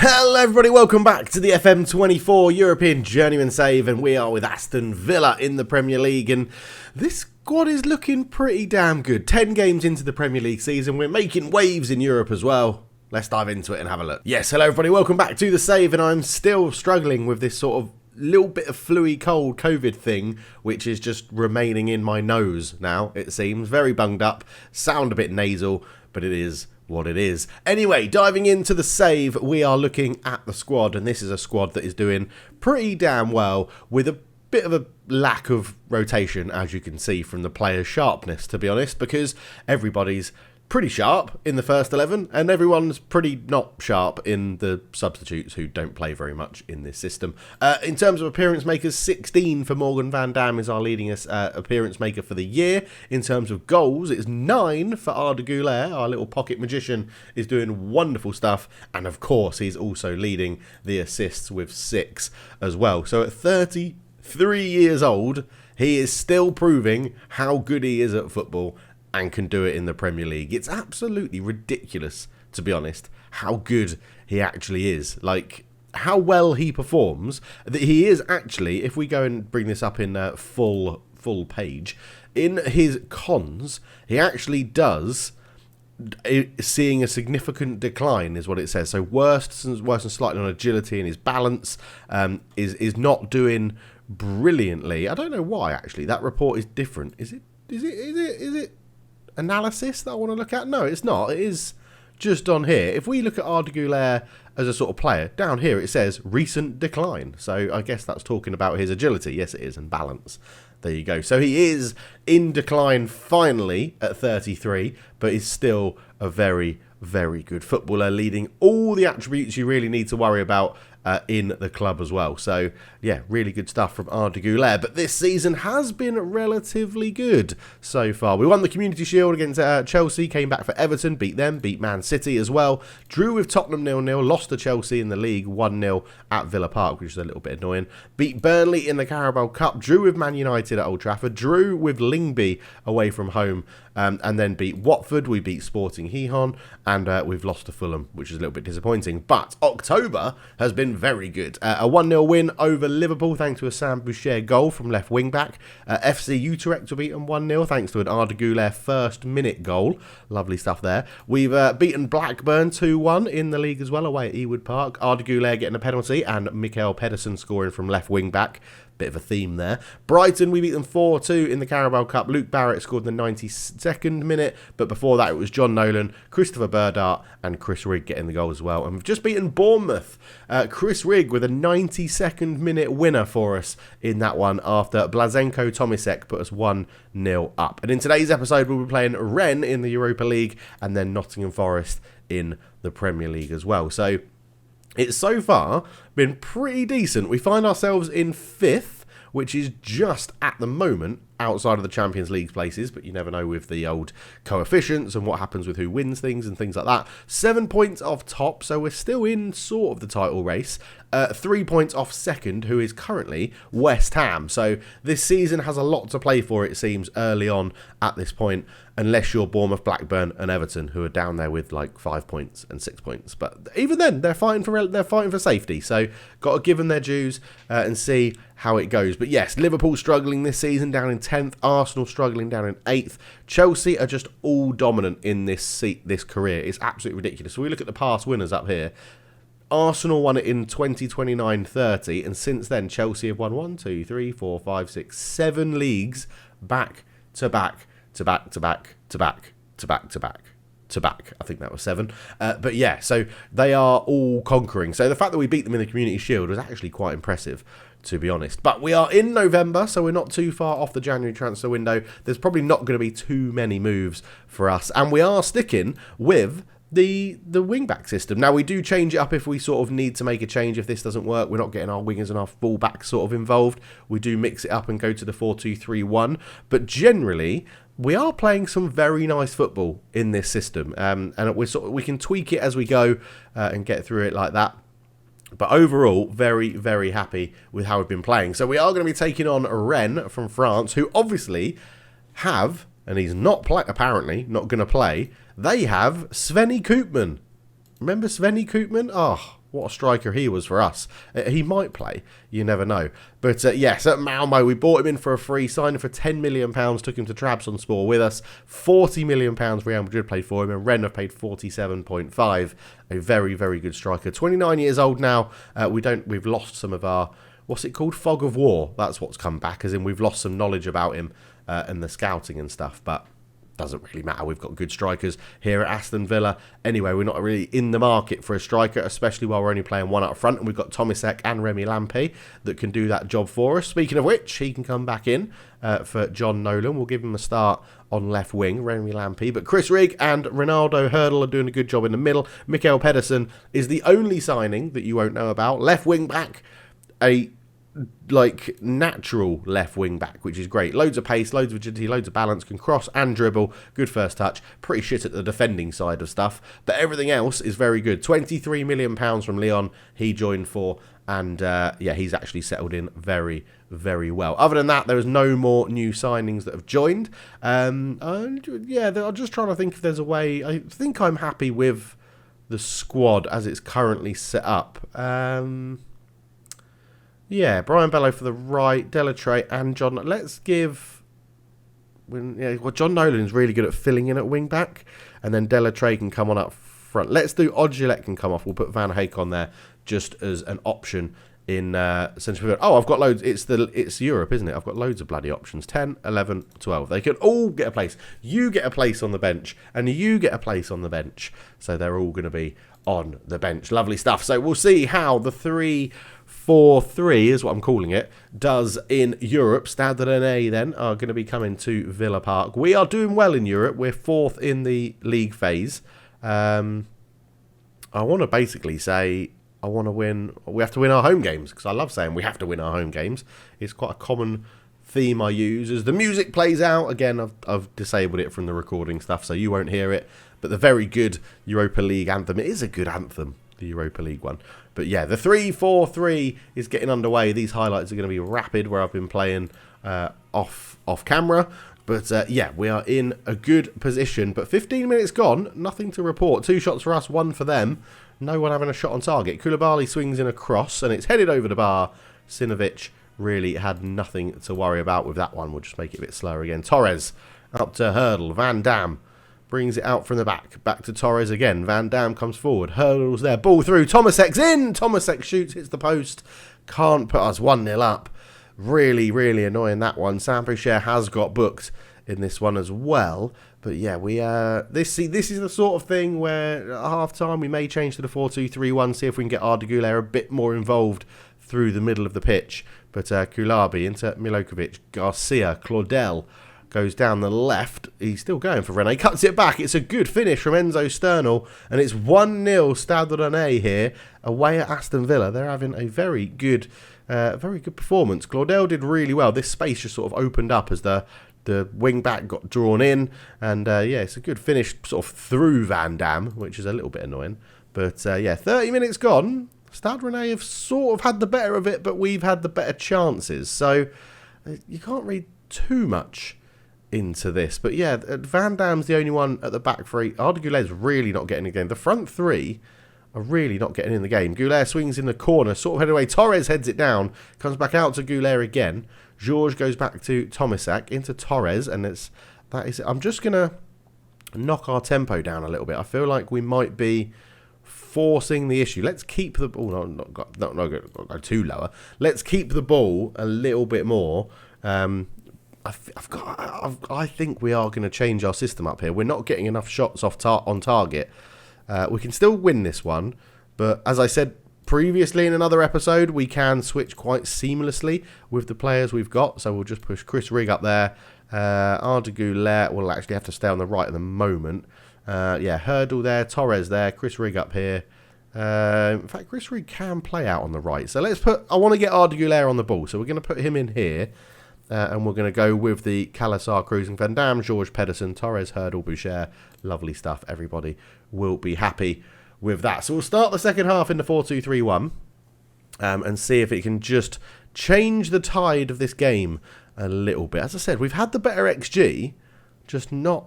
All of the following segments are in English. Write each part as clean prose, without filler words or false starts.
Hello everybody, welcome back to the FM24 European Journeyman Save, and we are with Aston Villa in the Premier League, and this squad is looking pretty damn good. 10 games into the Premier League season, we're making waves in Europe as well. Let's dive into it and have a look. Yes, hello everybody, welcome back to the Save, and I'm still struggling with this sort of little bit of flu-y cold COVID thing, which is just remaining in my nose now, it seems. Very bunged up, sound a bit nasal, but it is what it is. Anyway, diving into the Save, we are looking at the squad, and this is a squad that is doing pretty damn well with a bit of a lack of rotation, as you can see from the players' sharpness, to be honest, because everybody's pretty sharp in the first 11 and everyone's pretty not sharp in the substitutes who don't play very much in this system. In terms of appearance makers, 16 for Morgan Van Dam is our leading appearance maker for the year. In terms of goals, it's 9 for Arda Güler. Our little pocket magician is doing wonderful stuff, and of course he's also leading the assists with 6 as well. So at 33 years old, he is still proving how good he is at football and can do it in the Premier League. It's absolutely ridiculous, to be honest, how good he actually is. Like, how well he performs. That he is actually, if we go and bring this up in full page, in his cons, he actually does seeing a significant decline, is what it says. So worse and slightly on agility, and his balance is not doing brilliantly. I don't know why, actually. That report is different. Is it analysis that I want to look at? No, it's not. It is just on here. If we look at Arda Güler as a sort of player, down here it says recent decline. So I guess that's talking about his agility. Yes, it is, and balance. There you go. So he is in decline finally at 33, but is still a very, very good footballer, leading all the attributes you really need to worry about in the club as well. So yeah, really good stuff from Arda Güler. But this season has been relatively good so far. We won the Community Shield against Chelsea, came back for Everton, beat them, beat Man City as well, drew with Tottenham 0-0, lost to Chelsea in the league 1-0 at Villa Park, which is a little bit annoying, beat Burnley in the Carabao Cup, drew with Man United at Old Trafford, drew with Lingby away from home, and then beat Watford. We beat Sporting Gijón, and we've lost to Fulham, which is a little bit disappointing. But October has been very good. A 1-0 win over Liverpool thanks to a Sam Boucher goal from left wing back. FC Utrecht were beaten 1-0 thanks to an Arda Güler first minute goal. Lovely stuff there. We've beaten Blackburn 2-1 in the league as well, away at Ewood Park. Arda Güler getting a penalty and Mikael Pedersen scoring from left wing back. Bit of a theme there. Brighton, we beat them 4-2 in the Carabao Cup. Luke Barrett scored in the 92nd minute, but before that it was John Nolan, Christopher Burdart and Chris Rigg getting the goal as well. And we've just beaten Bournemouth. Chris Rigg with a 92nd minute winner for us in that one after Blaženko Tomisek put us 1-0 up. And in today's episode we'll be playing Rennes in the Europa League and then Nottingham Forest in the Premier League as well. So it's so far been pretty decent. We find ourselves in 5th, which is just at the moment outside of the Champions League places, but you never know with the old coefficients and what happens with who wins things and things like that. 7 points off top, so we're still in sort of the title race. 3 points off second, who is currently West Ham. So this season has a lot to play for, it seems, early on at this point, unless you're Bournemouth, Blackburn and Everton, who are down there with like 5 points and 6 points. But even then, they're fighting for safety. So got to give them their dues and see how it goes. But yes, Liverpool struggling this season, down in 10th. Arsenal struggling down in 8th. Chelsea are just all dominant in this career. It's absolutely ridiculous. So we look at the past winners up here. Arsenal won it in 2029-30, and since then Chelsea have won 1, 2, 3, 4, 5, 6, 7 leagues back to back to back to back to back to back to back to back. I think that was 7. But yeah, so they are all conquering. So the fact that we beat them in the Community Shield was actually quite impressive, to be honest. But we are in November, so we're not too far off the January transfer window. There's probably not going to be too many moves for us, and we are sticking with the wing-back system. Now, we do change it up if we sort of need to make a change. If this doesn't work, we're not getting our wingers and our full-backs sort of involved. We do mix it up and go to the 4-2-3-1. But generally, we are playing some very nice football in this system. And we can tweak it as we go and get through it like that. But overall, very, very happy with how we've been playing. So we are going to be taking on Rennes from France, who obviously have, and he's apparently not going to play, they have Svenny Koopman. Remember Svenny Koopman? Oh, what a striker he was for us. He might play, you never know. But yes, at Malmo, we bought him in for a free, signed him for £10 million, took him to Trabzonspor with us. £40 million Real Madrid paid for him, and Rennes have paid 47.5. A very, very good striker. 29 years old now. We've lost some of our, what's it called? Fog of war. That's what's come back, as in we've lost some knowledge about him and the scouting and stuff. But doesn't really matter. We've got good strikers here at Aston Villa. Anyway, we're not really in the market for a striker, especially while we're only playing one up front. And we've got Tomisek and Remy Lampé that can do that job for us. Speaking of which, he can come back in for John Nolan. We'll give him a start on left wing, Remy Lampé. But Chris Rigg and Ronaldo Hurdle are doing a good job in the middle. Mikael Pedersen is the only signing that you won't know about. Left wing back, a natural left wing back, which is great. Loads of pace, loads of agility, loads of balance, can cross and dribble, good first touch. Pretty shit at the defending side of stuff, but everything else is very good. £23 million from Lyon he joined for, and he's actually settled in very, very well. Other than that, there is no more new signings that have joined. I'm just trying to think if there's a way. I think I'm happy with the squad as it's currently set up. Brian Bello for the right, Delatray and John. Let's give... John Nolan's really good at filling in at wing-back, and then Delatray can come on up front. Let's do Odgilette can come off. We'll put Van Heek on there just as an option in central midfield. Oh, I've got loads. It's Europe, isn't it? I've got loads of bloody options. 10, 11, 12. They can all get a place. You get a place on the bench, and you get a place on the bench. So they're all going to be on the bench. Lovely stuff. So we'll see how the 3-4-3 is what I'm calling it does in Europe. Stade Rennais then are going to be coming to Villa Park. We are doing well in Europe. We're 4th in the league phase. I want to basically say I want to win. We have to win our home games, because I love saying we have to win our home games. It's quite a common theme I use as the music plays out. Again, I've disabled it from the recording stuff, so you won't hear it. But the very good Europa League anthem, it is a good anthem, the Europa League one. But yeah, the 3-4-3 is getting underway. These highlights are going to be rapid, where I've been playing off camera. But we are in a good position. But 15 minutes gone, nothing to report. 2 shots for us, 1 for them. No one having a shot on target. Koulibaly swings in a cross, and it's headed over the bar. Sinovic really had nothing to worry about with that one. We'll just make it a bit slower again. Torres up to Hurdle. Van Dam brings it out from the back. Back to Torres again. Van Dam comes forward. Hurdle's there. Ball through. Tomasek's in. Tomasek shoots. Hits the post. Can't put us 1-0 up. Really, really annoying, that one. Saint-Pécher has got booked in this one as well. But yeah, this is the sort of thing where at half-time we may change to the 4-2-3-1, see if we can get Arda Güler a bit more involved through the middle of the pitch. But Kulabi into Milokovic. Garcia. Claudel goes down the left. He's still going for Rennais. Cuts it back. It's a good finish from Enzo Sternal. And it's 1-0 Stade Rennais here. Away at Aston Villa. They're having a very good performance. Claudel did really well. This space just sort of opened up as the wing back got drawn in. And it's a good finish sort of through Van Dam, which is a little bit annoying. But 30 minutes gone. Stade Rennais have sort of had the better of it, but we've had the better chances. So you can't read too much into this. But yeah, Van Dam's the only one at the back three. Arda Güler's really not getting in the game. The front three are really not getting in the game. Güler swings in the corner, sort of headed away. Torres heads it down, comes back out to Güler again. Georges goes back to Tomasak, into Torres, and that is it. I'm just going to knock our tempo down a little bit. I feel like we might be forcing the issue. Let's keep the ball, not go too lower. Let's keep the ball a little bit more. I think we are going to change our system up here. We're not getting enough shots on target. We can still win this one, but as I said previously in another episode, we can switch quite seamlessly with the players we've got. So we'll just push Chris Rigg up there. Arda Güler will actually have to stay on the right at the moment. Hurdle there, Torres there, Chris Rigg up here. In fact, Chris Rigg can play out on the right. So I want to get Arda Güler on the ball. So we're going to put him in here. And we're going to go with the Calasar cruising. Van Dam, Georges Pedersen, Torres, Hurdle, Boucher. Lovely stuff. Everybody will be happy with that. So we'll start the second half in the 4-2-3-1 and see if it can just change the tide of this game a little bit. As I said, we've had the better XG, just not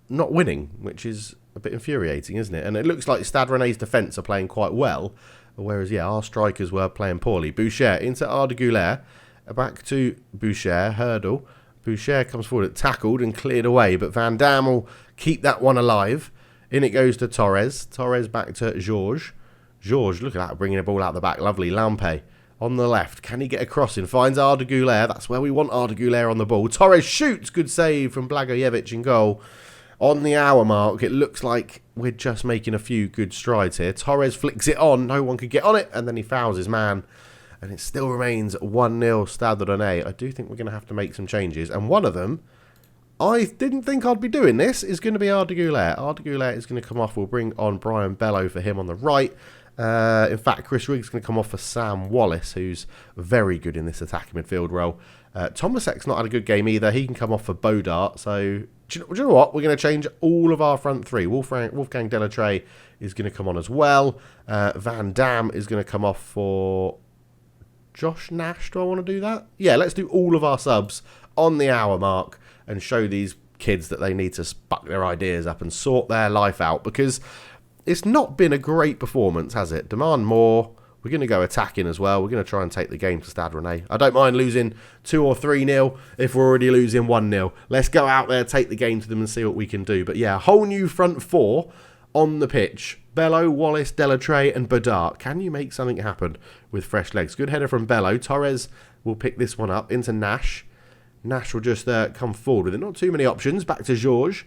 winning, which is a bit infuriating, isn't it? And it looks like Stade Rennais' defence are playing quite well. Whereas, yeah, our strikers were playing poorly. Boucher into Arda Güler. Back to Boucher. Hurdle. Boucher comes forward, tackled and cleared away. But Van Dam will keep that one alive. In it goes to Torres. Torres back to Georges. Georges, look at that, bringing the ball out the back. Lovely. Lampe on the left. Can he get a crossing? Finds Arda Güler. That's where we want Arda Güler on the ball. Torres shoots. Good save from Blagojevic in goal. On the hour mark, it looks like we're just making a few good strides here. Torres flicks it on. No one could get on it. And then he fouls his man. And it still remains 1-0 Stade Rennais. I do think we're going to have to make some changes. And one of them, I didn't think I'd be doing this, is going to be Arda Güler. Arda Güler is going to come off. We'll bring on Brian Bello for him on the right. In fact, Chris Riggs is going to come off for Sam Wallace, who's very good in this attacking midfield role. Tomasek's not had a good game either. He can come off for Bodart. So, do you know what? We're going to change all of our front three. Wolfgang Delattre is going to come on as well. Van Dam is going to come off for Josh Nash. Do I want to do that? Yeah, let's do all of our subs on the hour mark and show these kids that they need to spuck their ideas up and sort their life out, because it's not been a great performance, has it? Demand more. We're going to go attacking as well. We're going to try and take the game to Stade Rennais. I don't mind losing 2 or 3-0 if we're already losing 1-0. Let's go out there, take the game to them and see what we can do. But yeah, a whole new front four on the pitch. Bello, Wallace, Delattre and Bodart. Can you make something happen with fresh legs? Good header from Bello. Torres will pick this one up into Nash. Nash will just come forward with it. Not too many options. Back to Georges.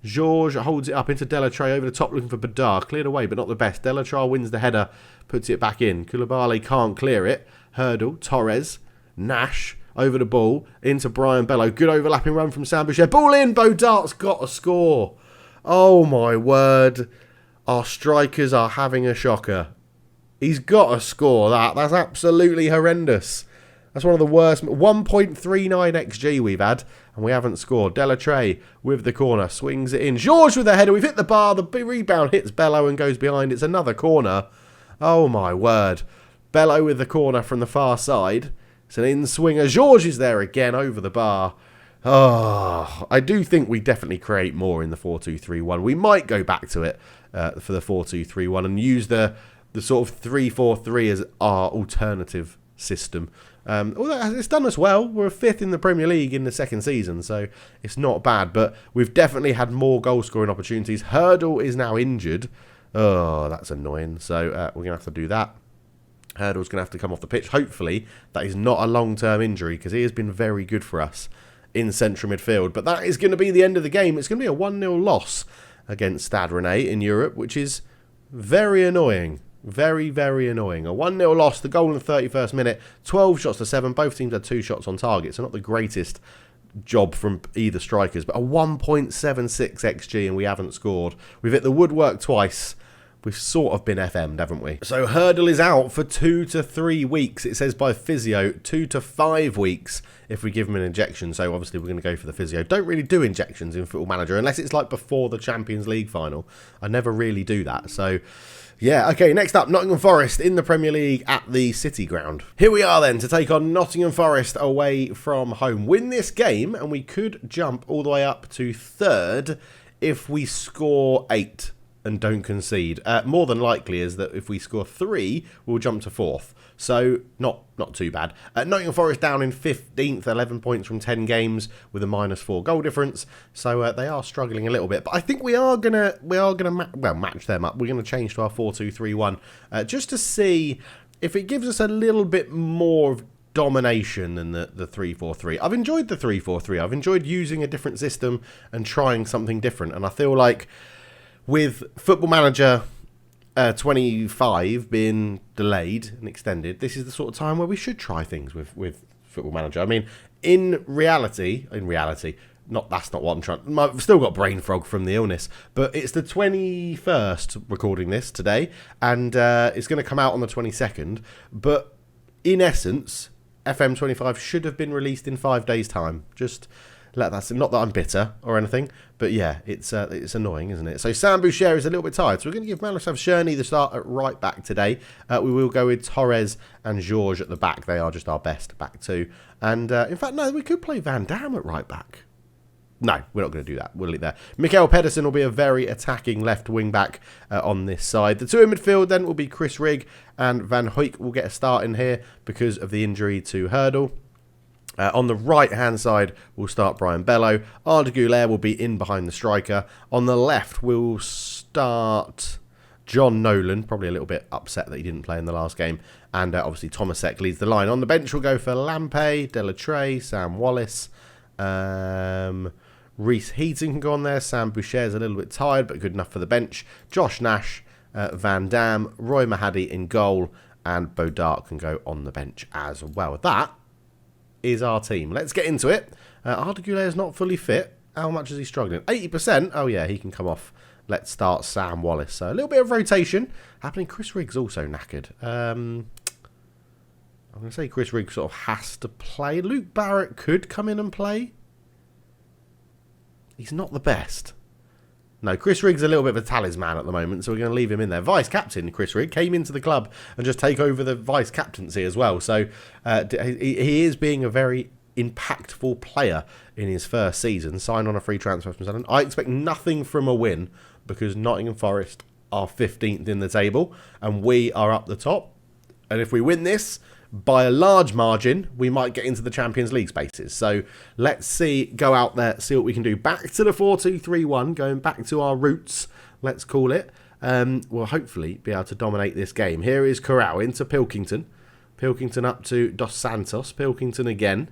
Georges holds it up into Delattre over the top looking for Bodart. Cleared away but not the best. Delattre wins the header. Puts it back in. Koulibaly can't clear it. Hurdle. Torres. Nash over the ball into Brian Bello. Good overlapping run from Sam Boucher. Ball in. Bodart's got a score. Oh my word. Our strikers are having a shocker. He's got to score that. That's absolutely horrendous. That's one of the worst. 1.39 XG we've had, and we haven't scored. Delattre with the corner. Swings it in. Georges with the header. We've hit the bar. The rebound hits Bello and goes behind. It's another corner. Oh my word. Bello with the corner from the far side. It's an in-swinger. Georges is there again over the bar. Oh, I do think we definitely create more in the 4-2-3-1. We might go back to it for the 4-2-3-1 and use the sort of 3-4-3 as our alternative system. Although it's done us well. We're 5th in the Premier League in the second season, so it's not bad. But we've definitely had more goal-scoring opportunities. Hurdle is now injured. Oh, that's annoying. So we're going to have to do that. Hurdle's going to have to come off the pitch. Hopefully, that is not a long-term injury, because he has been very good for us in central midfield. But that is going to be the end of the game. It's going to be a 1-0 loss against Stade Rennais in Europe, which is very annoying. Very, very annoying. A 1-0 loss, the goal in the 31st minute, 12 shots to 7. Both teams had 2 shots on target, so not the greatest job from either strikers, but a 1.76 XG and we haven't scored. We've hit the woodwork twice. We've sort of been FM'd, haven't we? So Hurdle is out for 2 to 3 weeks. It says by physio 2 to 5 weeks if we give him an injection. So obviously we're going to go for the physio. Don't really do injections in Football Manager unless it's like before the Champions League final. I never really do that. So yeah, okay, next up, Nottingham Forest in the Premier League at the City Ground. Here we are then to take on Nottingham Forest away from home. Win this game and we could jump all the way up to 3rd if we score 8. And don't concede. More than likely is that if we score 3, we'll jump to 4th. So, not too bad. Nottingham Forest down in 15th, 11 points from 10 games with a -4 goal difference. So they are struggling a little bit. But I think we are gonna match them up. We're gonna change to our 4-2-3-1 just to see if it gives us a little bit more of domination than the 3-4-3. I've enjoyed the 3-4-3. I've enjoyed using a different system and trying something different. And I feel like with Football Manager 25 being delayed and extended, this is the sort of time where we should try things with Football Manager. I mean, in reality, that's not what I'm trying. I've still got brain fog from the illness, but it's the 21st recording this today, and it's going to come out on the 22nd. But in essence, FM25 should have been released in 5 days' time. Just not that I'm bitter or anything, but yeah, it's annoying, isn't it? So Sam Boucher is a little bit tired, so we're going to give Miroslav Černý the start at right back today. We will go with Torres and Georges at the back. They are just our best back two. And in fact, no, we could play Van Dam at right back. No, we're not going to do that. We'll leave it there. Mikael Pedersen will be a very attacking left wing back on this side. The two in midfield then will be Chris Rigg, and Van Hoyk will get a start in here because of the injury to Hurdle. On the right-hand side, we'll start Brian Bello. Arda Güler will be in behind the striker. On the left, we'll start John Nolan, probably a little bit upset that he didn't play in the last game. And obviously, Tomasek leads the line. On the bench, we'll go for Lampe, Delatray, Sam Wallace. Reece Heaton can go on there. Sam Boucher's a little bit tired, but good enough for the bench. Josh Nash, Van Dam, Roy Mahadi in goal. And Bo Dark can go on the bench as well. That is our team. Let's get into it. Arda Güler is not fully fit. How much is he struggling? 80%? Oh yeah, he can come off. Let's start Sam Wallace. So a little bit of rotation happening. Chris Rigg's also knackered. I'm going to say Chris Rigg sort of has to play. Luke Barrett could come in and play. He's not the best. No, Chris Rigg's a little bit of a talisman at the moment, so we're going to leave him in there. Vice-captain Chris Rigg came into the club and just take over the vice-captaincy as well. So he is being a very impactful player in his first season. Signed on a free transfer from Sunderland. I expect nothing from a win because Nottingham Forest are 15th in the table and we are up the top. And if we win this by a large margin, we might get into the Champions League spaces. So let's see, go out there, see what we can do. Back to the 4-2-3-1, going back to our roots, let's call it. We'll hopefully be able to dominate this game. Here is Corral into Pilkington. Pilkington up to Dos Santos. Pilkington again.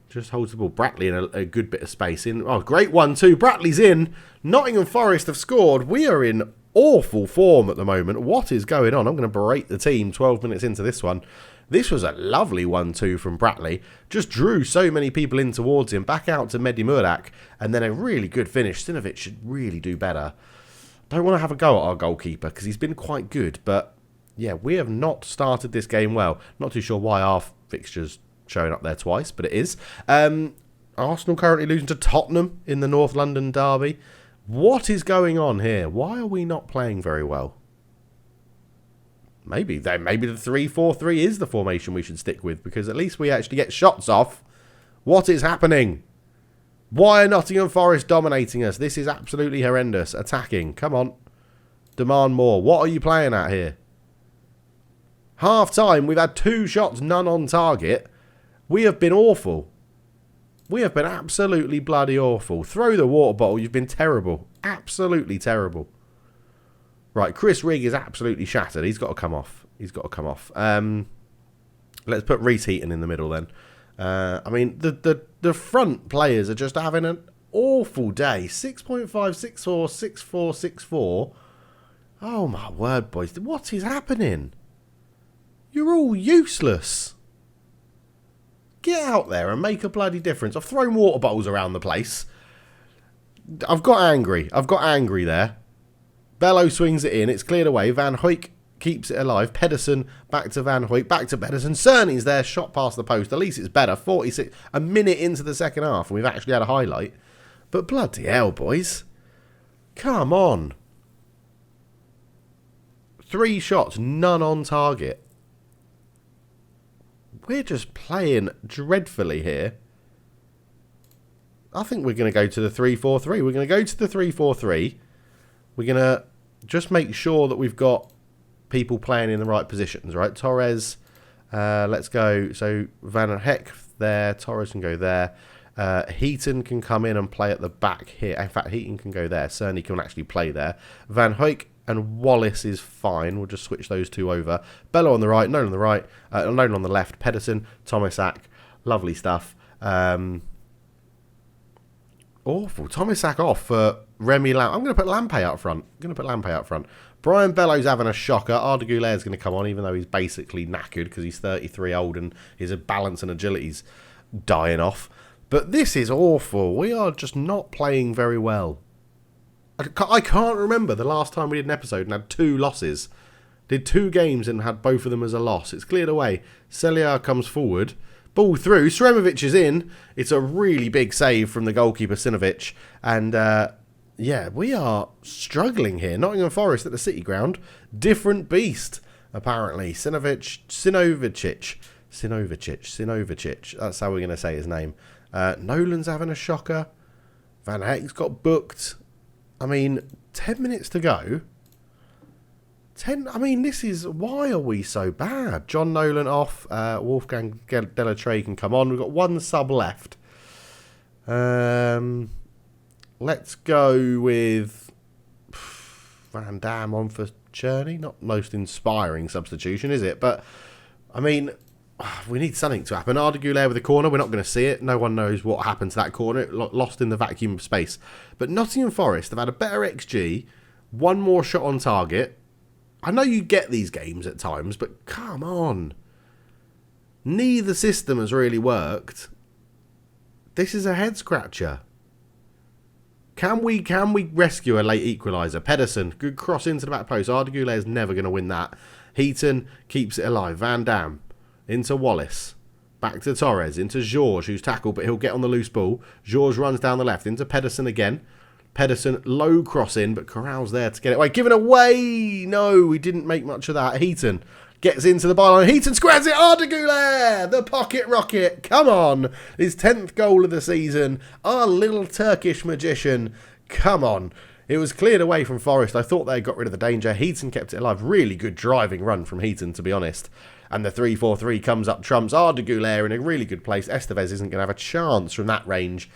Just holds the ball. Bratley in a good bit of space. Oh, great 1-2. Bratley's in. Nottingham Forest have scored. We are in awful form at the moment. What is going on? I'm going to berate the team 12 minutes into this one. This was a lovely 1-2 from Bratley. Just drew so many people in towards him. Back out to Mehdi Murdak. And then a really good finish. Sinovic should really do better. Don't want to have a go at our goalkeeper because he's been quite good. But yeah, we have not started this game well. Not too sure why our fixture's showing up there twice, but it is. Arsenal currently losing to Tottenham in the North London derby. What is going on here? Why are we not playing very well? Maybe the 3-4-3 is the formation we should stick with because at least we actually get shots off. What is happening? Why are Nottingham Forest dominating us? This is absolutely horrendous. Attacking. Come on. Demand more. What are you playing at here? Half time, we've had 2 shots, none on target. We have been awful. We have been absolutely bloody awful. Throw the water bottle. You've been terrible. Absolutely terrible. Right, Chris Rigg is absolutely shattered. He's got to come off. He's got to come off. Let's put Reece Heaton in the middle then. I mean, the front players are just having an awful day. 6.5, 6.4, 6.4, 6.4. Oh, my word, boys. What is happening? You're all useless. Get out there and make a bloody difference. I've thrown water bottles around the place. I've got angry. I've got angry there. Bello swings it in. It's cleared away. Van Hoyk keeps it alive. Pedersen back to Van Hoyk. Back to Pedersen. Cerny's there. Shot past the post. At least it's better. 46. A minute into the second half. And we've actually had a highlight. But bloody hell, boys. Come on. 3 shots. None on target. We're just playing dreadfully here. I think we're going to go to the 3-4-3. We're going to go to the 3-4-3. We're going to just make sure that we've got people playing in the right positions, right? Torres, let's go. So Van Heck there. Torres can go there. Heaton can come in and play at the back here. In fact, Heaton can go there. Cerny can actually play there. Van Hoyk and Wallace is fine. We'll just switch those two over. Bello on the right, Nolan on the right, Nolan on the left. Pedersen, Tomasek, lovely stuff. Awful. Tomasek off for Remy Lampe. I'm going to put Lampe out front. Brian Bello's having a shocker. Arda Güler is going to come on, even though he's basically knackered because he's 33 old and his balance and agility's dying off. But this is awful. We are just not playing very well. I can't remember the last time we did an episode and had 2 losses. Did 2 games and had both of them as a loss. It's cleared away. Celia comes forward. Ball through. Sremovic is in. It's a really big save from the goalkeeper, Sinovic. And, yeah, we are struggling here. Nottingham Forest at the City Ground. Different beast, apparently. Sinovicic. That's how we're going to say his name. Nolan's having a shocker. Van Heek's got booked. I mean, 10 minutes to go. This is... Why are we so bad? John Nolan off. Wolfgang Delatrey can come on. We've got one sub left. Let's go with Van Dam on for Cherney. Not most inspiring substitution, is it? But, I mean, we need something to happen. Arda Güler with a corner. We're not going to see it. No one knows what happened to that corner. It lost in the vacuum of space. But Nottingham Forest have had a better XG. One more shot on target. I know you get these games at times, but come on. Neither system has really worked. This is a head scratcher. Can we rescue a late equaliser? Pedersen, good cross into the back post. Arda Güler is never going to win that. Heaton keeps it alive. Van Dam into Wallace. Back to Torres. Into Georges, who's tackled, but he'll get on the loose ball. Georges runs down the left. Into Pedersen again. Pedersen, low cross in, but Corral's there to get it away. Given away! No, we didn't make much of that. Heaton gets into the byline. Heaton squares it. Arda Güler, the pocket rocket. Come on. His 10th goal of the season. Our little Turkish magician. Come on. It was cleared away from Forest. I thought they got rid of the danger. Heaton kept it alive. Really good driving run from Heaton, to be honest. And the 3-4-3 comes up, trumps Arda Güler in a really good place. Estevez isn't going to have a chance from that range.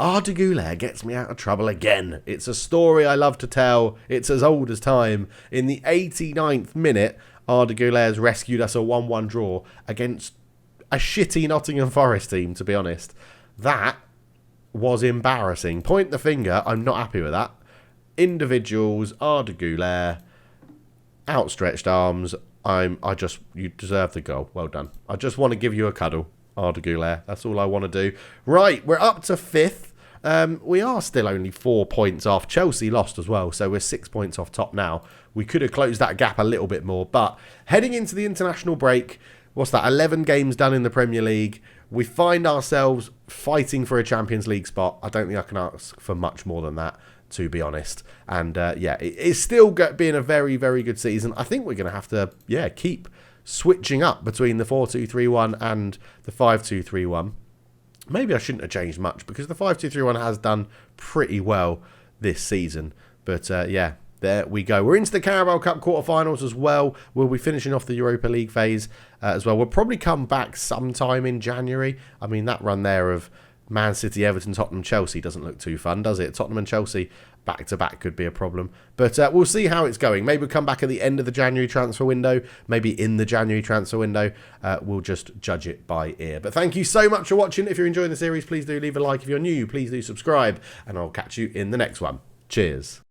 Arda Güler gets me out of trouble again. It's a story I love to tell. It's as old as time. In the 89th minute, Arda Güler has rescued us a 1-1 draw against a shitty Nottingham Forest team, to be honest. That was embarrassing. Point the finger. I'm not happy with that. Individuals, Arda Güler, outstretched arms. You deserve the goal. Well done. I just want to give you a cuddle, Arda Güler. That's all I want to do. Right, we're up to 5th. We are still only 4 points off. Chelsea lost as well, so we're 6 points off top now. We could have closed that gap a little bit more, but heading into the international break, what's that, 11 games done in the Premier League. We find ourselves fighting for a Champions League spot. I don't think I can ask for much more than that, to be honest. And it's still being a very, very good season. I think we're going to have to, keep switching up between the 4-2-3-1 and the 5-2-3-1. Maybe I shouldn't have changed much because the 5-2-3-1 has done pretty well this season. But there we go. We're into the Carabao Cup quarterfinals as well. We'll be finishing off the Europa League phase as well. We'll probably come back sometime in January. I mean, that run there of Man City, Everton, Tottenham, Chelsea doesn't look too fun, does it? Tottenham and Chelsea back-to-back could be a problem. But we'll see how it's going. Maybe we'll come back at the end of the January transfer window. Maybe in the January transfer window. We'll just judge it by ear. But thank you so much for watching. If you're enjoying the series, please do leave a like. If you're new, please do subscribe. And I'll catch you in the next one. Cheers.